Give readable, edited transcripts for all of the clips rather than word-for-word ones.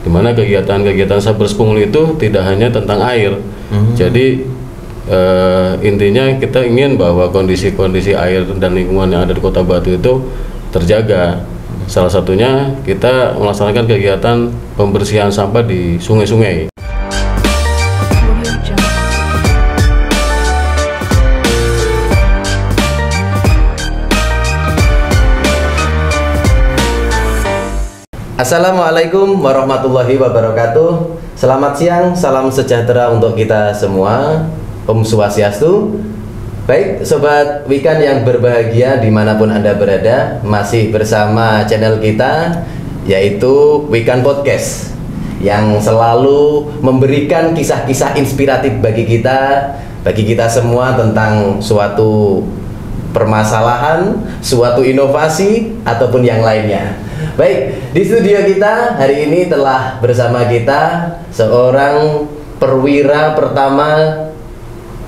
di mana kegiatan-kegiatan Sabers Pungli itu tidak hanya tentang air. Jadi intinya kita ingin bahwa kondisi-kondisi air dan lingkungan yang ada di Kota Batu itu terjaga. Salah satunya kita melaksanakan kegiatan pembersihan sampah di sungai-sungai. Assalamualaikum warahmatullahi wabarakatuh. Selamat siang, salam sejahtera untuk kita semua. Om Swastiastu. Baik, Sobat Wikan yang berbahagia dimanapun Anda berada, masih bersama channel kita, yaitu Wikan Podcast, yang selalu memberikan kisah-kisah inspiratif bagi kita semua tentang suatu permasalahan, suatu inovasi, ataupun yang lainnya. Baik, di studio kita hari ini telah bersama kita seorang perwira pertama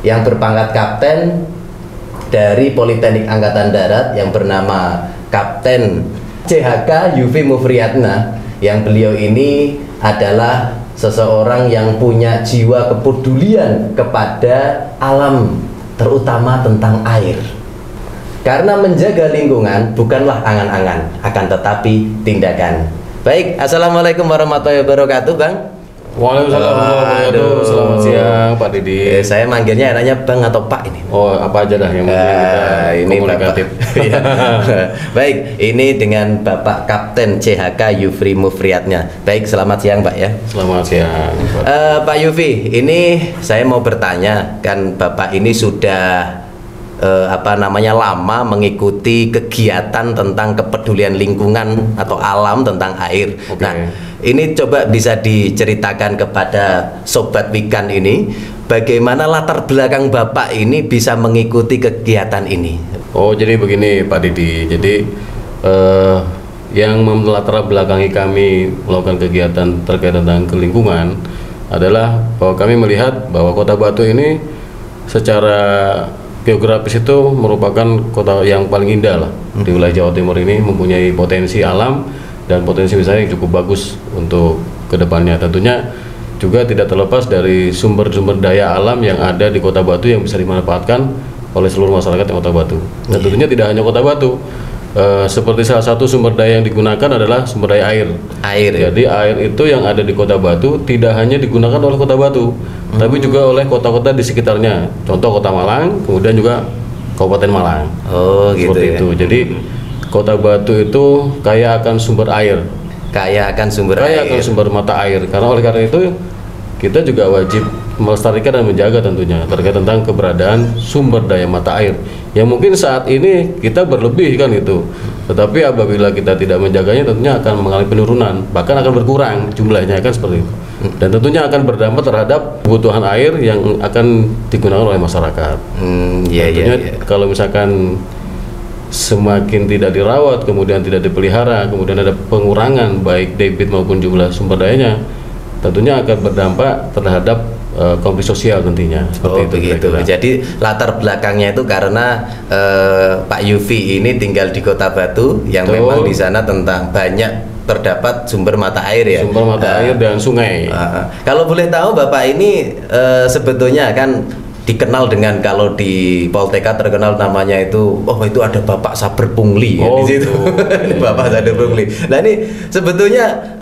yang berpangkat kapten dari Politeknik Angkatan Darat yang bernama Kapten CHK Yufri Mufriyatna, yang beliau ini adalah seseorang yang punya jiwa kepedulian kepada alam, terutama tentang air. Karena menjaga lingkungan bukanlah angan-angan, akan tetapi tindakan. Baik, assalamualaikum warahmatullahi wabarakatuh, Bang. Waalaikumsalam warahmatullahi wabarakatuh. Selamat siang, Pak Didi. Saya manggilnya enaknya Bang atau Pak ini? Oh, apa aja dah yang penting kita ini komunikatif. Ya. Baik, ini dengan Bapak Kapten CHK Yufri Mufriyatna. Baik, selamat siang, Pak ya. Selamat siang, Pak. Pak Yufri, ini saya mau bertanya, kan Bapak ini sudah lama mengikuti kegiatan tentang kepedulian lingkungan atau alam tentang air. Okay. Nah, ini coba bisa diceritakan kepada Sobat Wikan ini, bagaimana latar belakang Bapak ini bisa mengikuti kegiatan ini? Oh, jadi begini Pak Didi. Jadi yang melatar belakangi kami melakukan kegiatan terkait tentang lingkungan adalah bahwa kami melihat bahwa Kota Batu ini secara geografis itu merupakan kota yang paling indah lah di wilayah Jawa Timur ini, mempunyai potensi alam dan potensi wisata yang cukup bagus untuk kedepannya. Tentunya juga tidak terlepas dari sumber-sumber daya alam yang ada di Kota Batu yang bisa dimanfaatkan oleh seluruh masyarakat di Kota Batu. Dan tentunya tidak hanya Kota Batu, seperti salah satu sumber daya yang digunakan adalah sumber daya air. Jadi air itu yang ada di Kota Batu tidak hanya digunakan oleh Kota Batu, tapi juga oleh kota-kota di sekitarnya. Contoh Kota Malang, kemudian juga Kabupaten Malang. Oh, gitu. Seperti itu. Jadi Kota Batu itu kaya akan sumber air, kaya akan sumber mata air. Karena oleh karena itu kita juga wajib melestarikan dan menjaga tentunya terkait tentang keberadaan sumber daya mata air yang mungkin saat ini kita berlebih kan itu. Tetapi apabila kita tidak menjaganya tentunya akan mengalami penurunan, bahkan akan berkurang jumlahnya, kan seperti itu. Dan tentunya akan berdampak terhadap kebutuhan air yang akan digunakan oleh masyarakat. Tentunya kalau misalkan semakin tidak dirawat, kemudian tidak dipelihara, kemudian ada pengurangan baik debit maupun jumlah sumber dayanya, tentunya akan berdampak terhadap konflik sosial nantinya. Seperti itu. Begitu. Jadi latar belakangnya itu karena Pak Yufri ini tinggal di Kota Batu yang memang di sana tentang banyak terdapat sumber mata air ya. Sumber mata air dan sungai. Kalau boleh tahu Bapak ini sebetulnya kan dikenal dengan, kalau di Polteka terkenal namanya itu, itu ada Bapak Saber Pungli ya, di situ. Bapak Saber Pungli. Nah ini sebetulnya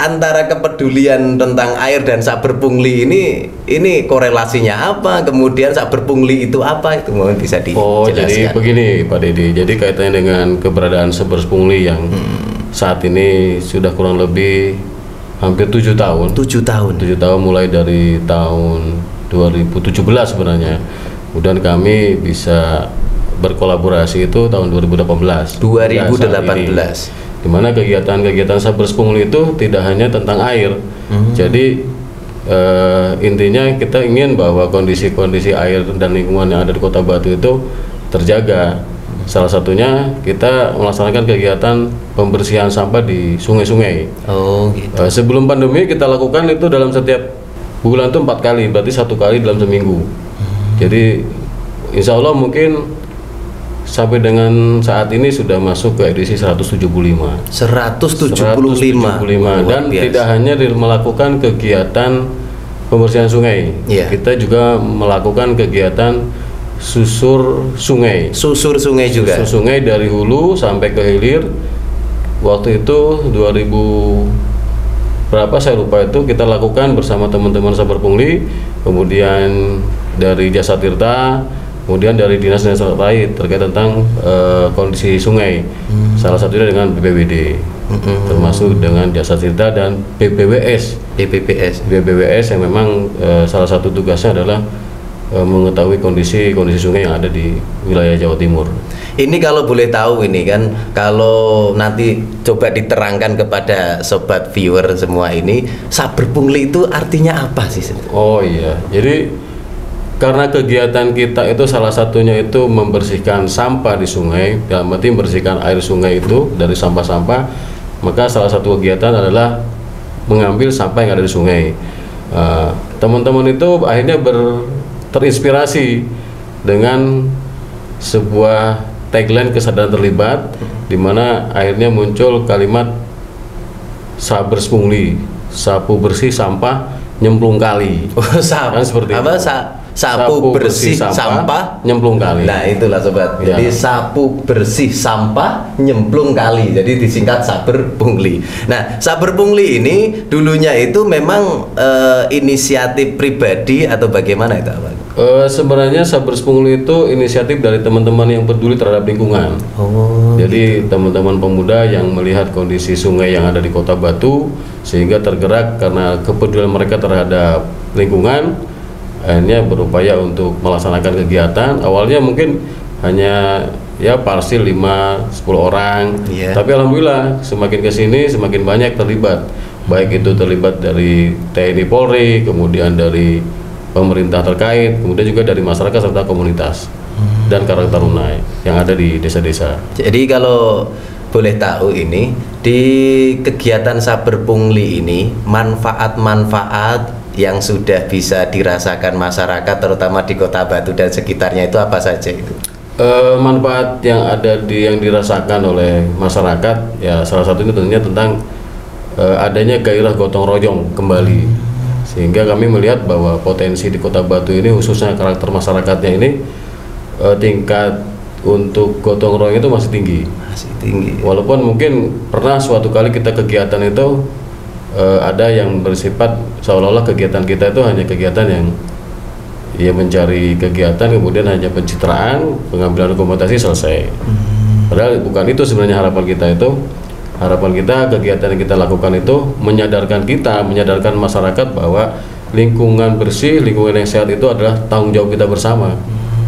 antara kepedulian tentang air dan Saber Pungli ini korelasinya apa? Kemudian Saber Pungli itu apa? Itu mungkin bisa dijelaskan. Jadi begini Pak Dedi. Jadi kaitannya dengan keberadaan Saber Pungli yang saat ini sudah kurang lebih hampir 7 tahun. 7 tahun mulai dari tahun 2017 sebenarnya. Kemudian kami bisa berkolaborasi itu tahun 2018. Di mana kegiatan-kegiatan Sabers Pungli itu tidak hanya tentang air. Jadi intinya kita ingin bahwa kondisi-kondisi air dan lingkungan yang ada di Kota Batu itu terjaga. Salah satunya kita melaksanakan kegiatan pembersihan sampah di sungai-sungai. Oh, gitu. Sebelum pandemi kita lakukan itu dalam setiap bulan itu 4 kali, berarti 1 kali dalam seminggu. Jadi insya Allah mungkin sampai dengan saat ini sudah masuk ke edisi 175. 175. Dan tidak hanya melakukan kegiatan pembersihan sungai, kita juga melakukan kegiatan susur sungai. Susur sungai juga. Susur sungai dari hulu sampai ke hilir. Waktu itu 2000 berapa saya lupa itu kita lakukan bersama teman-teman Sabar Pungli, kemudian dari Jasa Tirta, kemudian dari dinas-dinas terkait tentang kondisi sungai. Salah satunya dengan BPBD, termasuk dengan Jasa Tirta dan BPWS yang memang salah satu tugasnya adalah mengetahui kondisi sungai yang ada di wilayah Jawa Timur. Ini kalau boleh tahu ini kan, kalau nanti coba diterangkan kepada sobat viewer semua ini, Sabar Pungli itu artinya apa sih? Oh iya, jadi karena kegiatan kita itu salah satunya itu membersihkan sampah di sungai, dalam arti membersihkan air sungai itu dari sampah-sampah, maka salah satu kegiatan adalah mengambil sampah yang ada di sungai. Teman-teman itu akhirnya terinspirasi dengan sebuah tagline kesadaran terlibat, di mana akhirnya muncul kalimat Sabar Pungli, sapu bersih sampah nyemplung kali. Kan seperti apa? Sapu bersih sampah nyemplung kali. Nah itulah sobat. Ya. Jadi sapu bersih sampah nyemplung kali. Jadi disingkat Sabar Pungli. Nah Sabar Pungli ini dulunya itu memang inisiatif pribadi atau bagaimana itu Abang? Sebenarnya Sabar Pungli itu inisiatif dari teman-teman yang peduli terhadap lingkungan. Jadi teman-teman pemuda yang melihat kondisi sungai yang ada di Kota Batu sehingga tergerak karena kepedulian mereka terhadap lingkungan, akhirnya berupaya untuk melaksanakan kegiatan. Awalnya mungkin hanya ya parsil 5-10 orang, tapi alhamdulillah semakin kesini semakin banyak terlibat, baik itu terlibat dari TNI Polri, kemudian dari pemerintah terkait, kemudian juga dari masyarakat serta komunitas dan Karang Taruna yang ada di desa-desa. Jadi kalau boleh tahu ini di kegiatan Sabar Pungli ini manfaat-manfaat yang sudah bisa dirasakan masyarakat terutama di Kota Batu dan sekitarnya itu apa saja itu? Manfaat yang ada yang dirasakan oleh masyarakat ya salah satunya tentunya tentang adanya gairah gotong royong kembali, sehingga kami melihat bahwa potensi di Kota Batu ini khususnya karakter masyarakatnya ini tingkat untuk gotong royong itu masih tinggi. Walaupun mungkin pernah suatu kali kita kegiatan itu ada yang bersifat seolah-olah kegiatan kita itu hanya kegiatan yang ya mencari kegiatan kemudian hanya pencitraan, pengambilan dokumentasi selesai. Padahal bukan itu sebenarnya harapan kita itu. Harapan kita kegiatan yang kita lakukan itu menyadarkan masyarakat bahwa lingkungan bersih, lingkungan yang sehat itu adalah tanggung jawab kita bersama.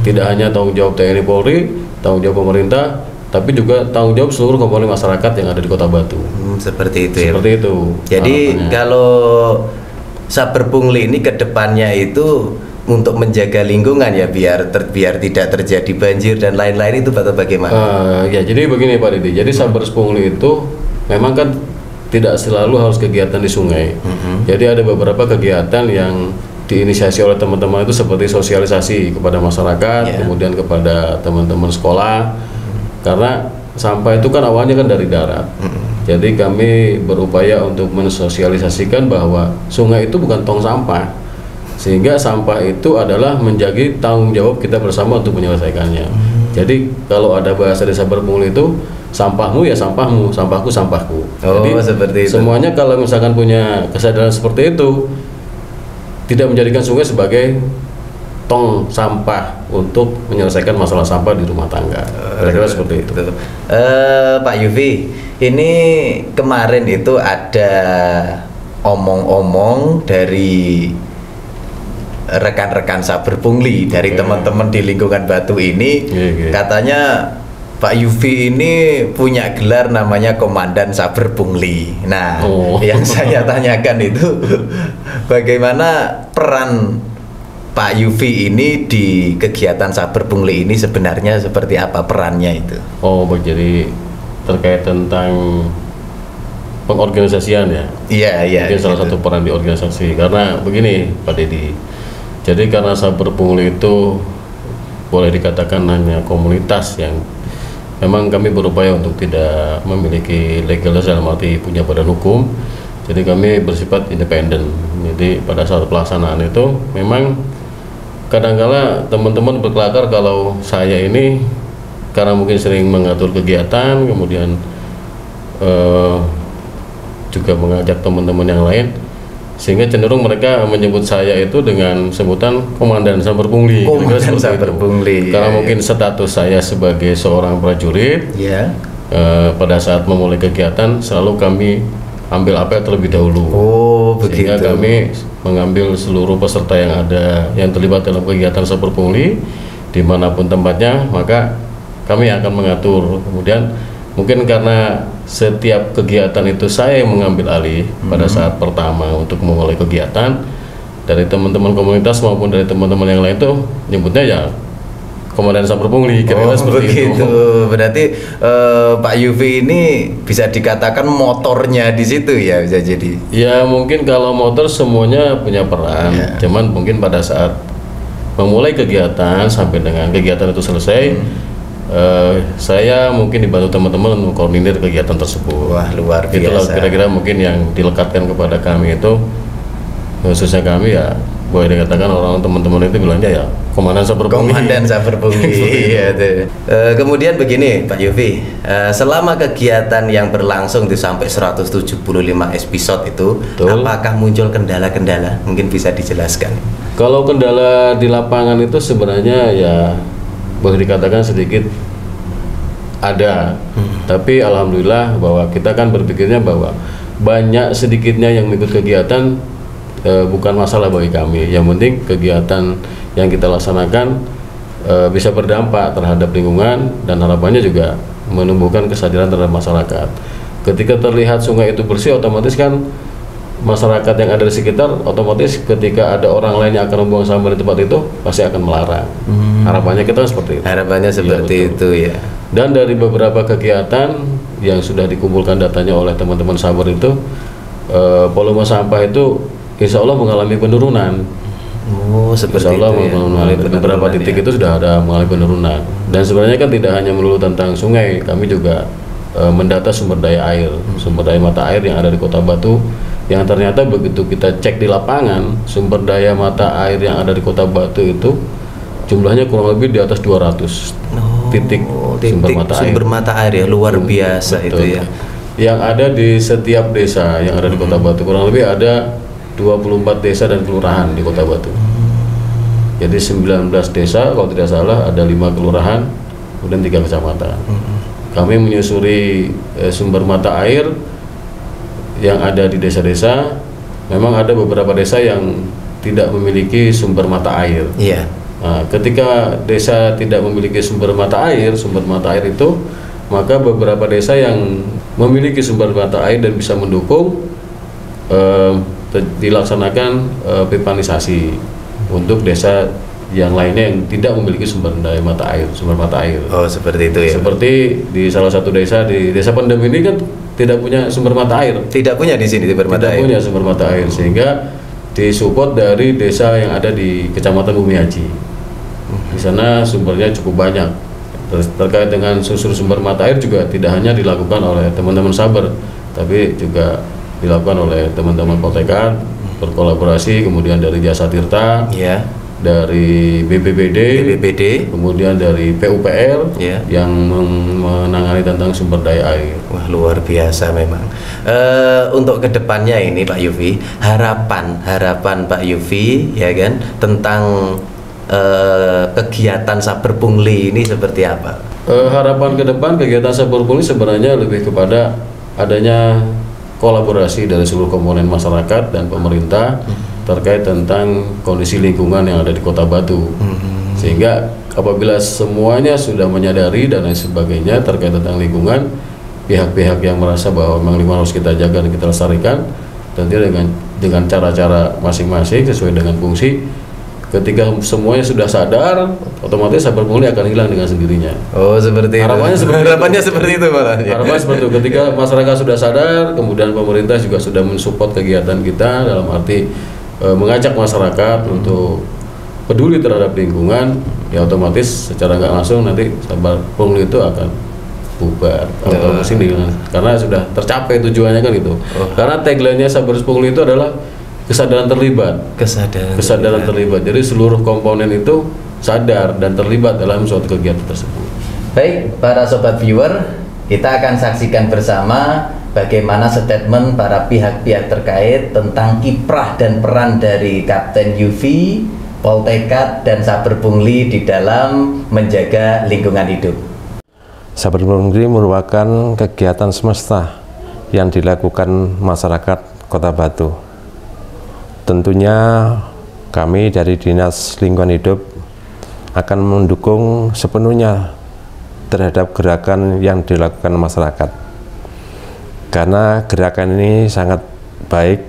Tidak hanya tanggung jawab TNI Polri, tanggung jawab pemerintah, tapi juga tanggung jawab seluruh komponen masyarakat yang ada di Kota Batu. Seperti itu ya. Seperti itu. Jadi kalau Sabar Pungli ini kedepannya itu untuk menjaga lingkungan ya biar tidak terjadi banjir dan lain-lain itu bagaimana? Ya jadi begini Pak Didi. Jadi Sabar Pungli itu memang kan tidak selalu harus kegiatan di sungai. Jadi ada beberapa kegiatan yang diinisiasi oleh teman-teman itu seperti sosialisasi kepada masyarakat, kemudian kepada teman-teman sekolah. Karena sampah itu kan awalnya kan dari darat. Jadi kami berupaya untuk mensosialisasikan bahwa sungai itu bukan tong sampah. Sehingga sampah itu adalah menjadi tanggung jawab kita bersama untuk menyelesaikannya. Jadi kalau ada bahasa di Sabar Pungli itu sampahmu ya sampahmu, sampahku sampahku. Jadi seperti itu. Semuanya kalau misalkan punya kesadaran seperti itu, tidak menjadikan sungai sebagai tong sampah untuk menyelesaikan masalah sampah di rumah tangga. Kira-kira seperti itu. Pak Yufi, ini kemarin itu ada omong-omong dari rekan-rekan Sabar Pungli dari teman-teman di lingkungan Batu ini, katanya Pak Yufi ini punya gelar namanya Komandan Sabar Pungli. Nah, yang saya tanyakan itu bagaimana peran Pak Yufi ini di kegiatan Sabar Pungli ini sebenarnya seperti apa perannya itu? Jadi terkait tentang pengorganisasian ya? Iya. Mungkin salah satu peran di organisasi. Karena begini Pak Dedi, jadi karena Sabar Pungli itu boleh dikatakan hanya komunitas yang memang kami berupaya untuk tidak memiliki legalitas dalam arti punya badan hukum. Jadi kami bersifat independen. Jadi pada saat pelaksanaan itu memang kadang-kala teman-teman berkelakar kalau saya ini karena mungkin sering mengatur kegiatan, kemudian juga mengajak teman-teman yang lain, sehingga cenderung mereka menyebut saya itu dengan sebutan Komandan Sambar Pungli. Komandan Sambar Pungli. Karena mungkin status saya sebagai seorang prajurit, pada saat memulai kegiatan selalu kami ambil apel terlebih dahulu. Sehingga kami mengambil seluruh peserta yang ada yang terlibat dalam kegiatan Sambar Pungli dimanapun tempatnya, maka kami akan mengatur. Kemudian mungkin karena setiap kegiatan itu saya yang mengambil alih pada saat pertama untuk memulai kegiatan, dari teman-teman komunitas maupun dari teman-teman yang lain tuh nyebutnya ya Komandan Sambar Pungli, kira-kira seperti itu. Berarti Pak Yufi ini bisa dikatakan motornya di situ ya, bisa jadi. Ya mungkin kalau motor semuanya punya peran, cuman mungkin pada saat memulai kegiatan sampai dengan kegiatan itu selesai, saya mungkin dibantu teman-teman mengkoordinir kegiatan tersebut. Wah, luar biasa. Itulah kira-kira mungkin yang dilekatkan kepada kami itu, khususnya kami ya boleh dikatakan orang teman-teman itu bilangnya ya Komandan Sambar Pungli. Komandan Sambar Pungli. Iya, kemudian begini Pak Yufi, selama kegiatan yang berlangsung di sampai 175 episode itu, apakah muncul kendala-kendala? Mungkin bisa dijelaskan. Kalau kendala di lapangan itu sebenarnya ya boleh dikatakan sedikit ada, tapi alhamdulillah bahwa kita kan berpikirnya bahwa banyak sedikitnya yang ikut kegiatan bukan masalah bagi kami. Yang penting kegiatan yang kita laksanakan bisa berdampak terhadap lingkungan dan harapannya juga menumbuhkan kesadaran terhadap masyarakat. Ketika terlihat sungai itu bersih, otomatis kan masyarakat yang ada di sekitar otomatis ketika ada orang lain yang akan membuang sampah di tempat itu pasti akan melarang. Harapannya kita seperti itu. Harapannya seperti itu ya. Dan dari beberapa kegiatan yang sudah dikumpulkan datanya oleh teman-teman Sambar itu, volume sampah itu insya Allah mengalami penurunan. Seperti insya Allah itu ya. Beberapa titik itu sudah ada mengalami penurunan. Dan sebenarnya kan tidak hanya melulu tentang sungai, kami juga mendata sumber daya air, sumber daya mata air yang ada di Kota Batu, yang ternyata begitu kita cek di lapangan, sumber daya mata air yang ada di Kota Batu itu jumlahnya kurang lebih di atas 200 titik sumber mata air ya, luar biasa. Betul. Itu ya. Yang ada di setiap desa yang ada di Kota Batu, kurang lebih ada 24 desa dan kelurahan di Kota Batu. Jadi 19 desa kalau tidak salah, ada 5 kelurahan, kemudian 3 kecamatan. Kami menyusuri sumber mata air yang ada di desa-desa. Memang ada beberapa desa yang tidak memiliki sumber mata air. Nah, ketika desa tidak memiliki sumber mata air itu, maka beberapa desa yang memiliki sumber mata air dan bisa mendukung dilaksanakan pipanisasi untuk desa yang lainnya yang tidak memiliki sumber mata air. Seperti itu ya. Seperti di salah satu desa di Desa Pendem ini kan tidak punya sumber mata air. Tidak punya di sini sumber mata air. Tidak punya sumber mata air, sehingga disupport dari desa yang ada di Kecamatan Bumi Aji. Di sana sumbernya cukup banyak. Terkait dengan susur sumber mata air juga tidak hanya dilakukan oleh teman-teman Sambar, tapi juga dilakukan oleh teman-teman Poltekkad berkolaborasi, kemudian dari Jasa Tirta, dari BPBD, kemudian dari PUPR yang menangani tentang sumber daya air. Wah, luar biasa memang. Untuk kedepannya ini Pak Yufi, harapan Pak Yufi ya kan tentang kegiatan Sambar Pungli ini seperti apa? Harapan ke depan kegiatan Sambar Pungli sebenarnya lebih kepada adanya kolaborasi dari seluruh komponen masyarakat dan pemerintah terkait tentang kondisi lingkungan yang ada di Kota Batu. Sehingga apabila semuanya sudah menyadari dan lain sebagainya terkait tentang lingkungan, pihak-pihak yang merasa bahwa memang lingkungan harus kita jaga dan kita lestarikan, tentu dengan cara-cara masing-masing sesuai dengan fungsi. Ketika semuanya sudah sadar, otomatis Sambar Pungli akan hilang dengan sendirinya. Seperti harapannya seperti itu malah. Harapannya seperti itu. Ketika masyarakat sudah sadar, kemudian pemerintah juga sudah mensupport kegiatan kita dalam arti mengajak masyarakat untuk peduli terhadap lingkungan, ya otomatis secara nggak langsung nanti sabar pungli itu akan bubar atau kesini kan, karena sudah tercapai tujuannya kan itu. Karena tagline-nya sabar pungli itu adalah kesadaran terlibat. Kesadaran terlibat. Jadi seluruh komponen itu sadar dan terlibat dalam suatu kegiatan tersebut. Baik, para sobat viewer, kita akan saksikan bersama bagaimana statement para pihak-pihak terkait tentang kiprah dan peran dari Kapten Yufi, Poltekkad, dan Saber Pungli di dalam menjaga lingkungan hidup. Saber Pungli merupakan kegiatan semesta yang dilakukan masyarakat Kota Batu. Tentunya kami dari Dinas Lingkungan Hidup akan mendukung sepenuhnya terhadap gerakan yang dilakukan masyarakat, karena gerakan ini sangat baik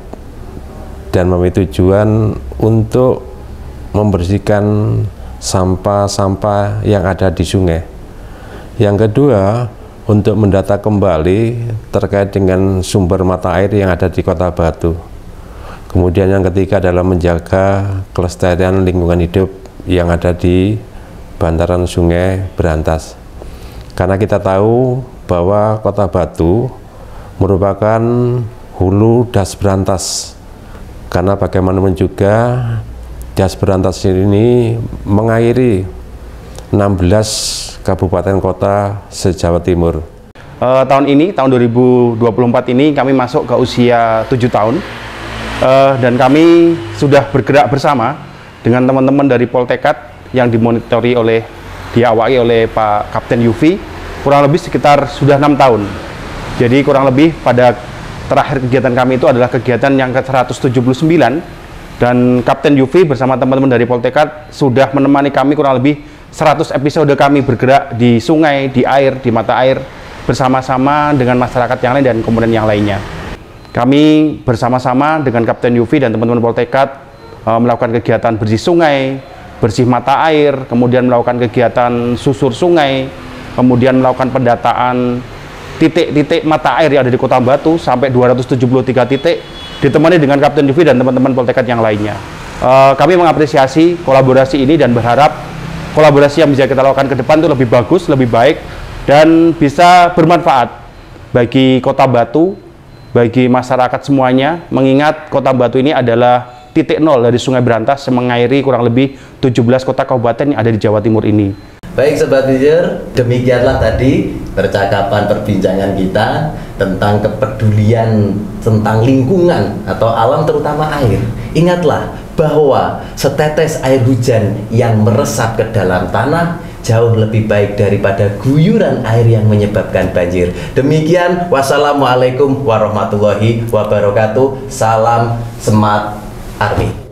dan memiliki tujuan untuk membersihkan sampah-sampah yang ada di sungai. Yang kedua, untuk mendata kembali terkait dengan sumber mata air yang ada di Kota Batu. Kemudian yang ketiga adalah menjaga kelestarian lingkungan hidup yang ada di bantaran Sungai Berantas. Karena kita tahu bahwa Kota Batu merupakan hulu Das Berantas. Karena bagaimanapun juga Das Berantas ini mengairi 16 kabupaten kota se-Jawa Timur. Tahun ini, tahun 2024 ini kami masuk ke usia 7 tahun dan kami sudah bergerak bersama dengan teman-teman dari Poltekkad yang dimonitori diawaki oleh Pak Kapten Yufi kurang lebih sekitar sudah 6 tahun. Jadi kurang lebih pada terakhir kegiatan kami itu adalah kegiatan yang ke-179 dan Kapten Yufi bersama teman-teman dari Poltekkad sudah menemani kami kurang lebih 100 episode kami bergerak di sungai, di air, di mata air bersama-sama dengan masyarakat yang lain dan komponen yang lainnya. Kami bersama-sama dengan Kapten Yufi dan teman-teman Poltekkad melakukan kegiatan bersih sungai, bersih mata air, kemudian melakukan kegiatan susur sungai, kemudian melakukan pendataan titik-titik mata air yang ada di Kota Batu sampai 273 titik, ditemani dengan Kapten Yufi dan teman-teman Poltekkad yang lainnya. Kami mengapresiasi kolaborasi ini dan berharap kolaborasi yang bisa kita lakukan ke depan itu lebih bagus, lebih baik, dan bisa bermanfaat bagi Kota Batu, bagi masyarakat semuanya, mengingat Kota Batu ini adalah titik nol dari Sungai Berantas yang mengairi kurang lebih 17 kota kabupaten yang ada di Jawa Timur ini. Baik Sobat Viewer, demikianlah tadi percakapan perbincangan kita tentang kepedulian tentang lingkungan atau alam, terutama air. Ingatlah bahwa setetes air hujan yang meresap ke dalam tanah jauh lebih baik daripada guyuran air yang menyebabkan banjir. Demikian, wassalamualaikum warahmatullahi wabarakatuh. Salam Smart Army.